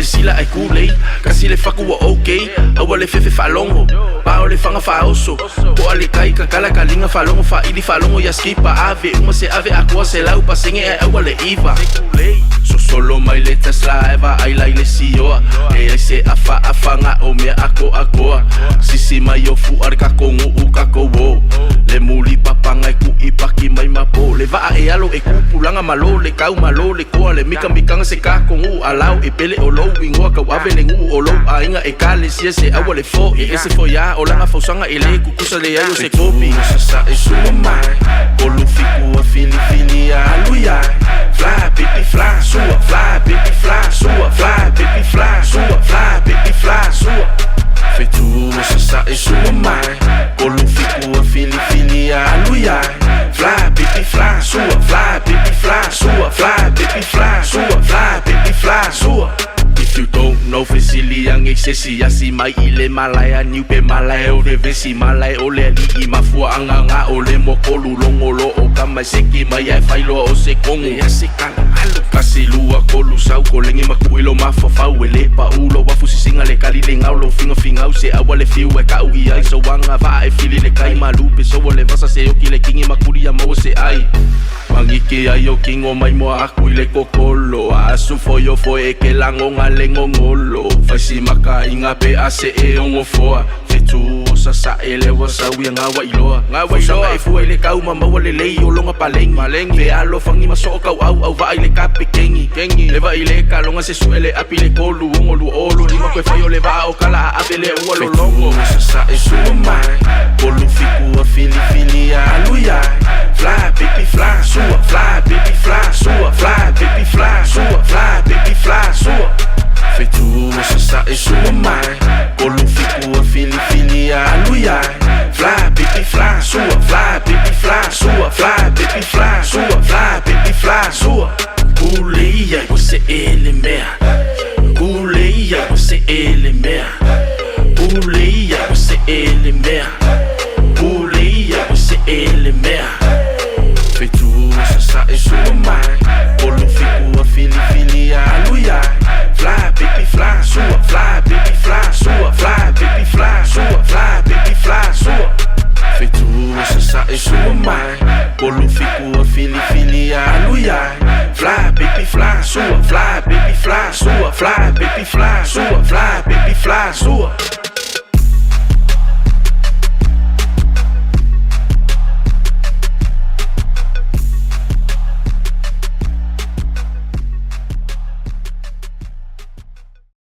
sila ai kulei kasi le faku wa okay awa le fefe falongo pa o le fanga faoso po ale kai kakala kalinga falongo fa ili falongo ya skipa ave uma se ave akwa se lau pasenge ai awa le iva so solo mai le tasla eva ai lai le sioa e se afa afanga o me ako akoa sisi mai o fu arka kongu ukako wo le muli papanga ku ipaki mai mapo le va e alo e kupulanga malo le kau malo le koa le mika mikanga se ka kongu alau e pele o lo wingoa ka wave le ngu o lo ainga e kale sia se awa le fo e ese fo ya o langa fausanga e le kukusa le ayo se kopi sa e suma mai o lu fiku a fili fili a aluia fly baby fly sua fly baby fly sua fly baby fly sua fly baby fly sua fetu sa e suma mai o lu fiku a fili fili a aluia fly baby fly sua fly baby fly sua fly baby fly sua fly baby fly sua. If you don't know Fesili ang eksesi si mai ile malaya niupe malaya o revesi malaya o le li mafua ang nga o le mokolu longolo o kamai seki mai ai failo o se kongu ya se kala alo kasi lua kolu sau ko lengi makuilo mafa ele pa ulo wa fusi singa le kali le ngau lo finga se awa le fiu e ka ugi ai so wanga va e fili le kai malupe so le vasa se o ki le kingi makuri ya mo se ai Mangiki ayo kingo mai mo aku ile kokolo asu foyo e ke lango ngale ngongolo fasi maka inga pe ase e ongo foa fetu sa ele wa sa wi ngawa iloa e fu ile kau mama wale lei o longa paleng ve alo fangi maso kau au va ile kape kengi le va ile ka longa se suele apile kolu ngolu olo ni makwe fayo le va o kala apele ngolo longo sa e su mai kolu fiku a fili aluia fly baby fly sua fly baby fly sua fly baby fly sua fly baby fly sua fetu sa e su mai kolu fiku a fili aluia fly baby fly sua fly baby fly sua fly baby fly sua fly baby fly sua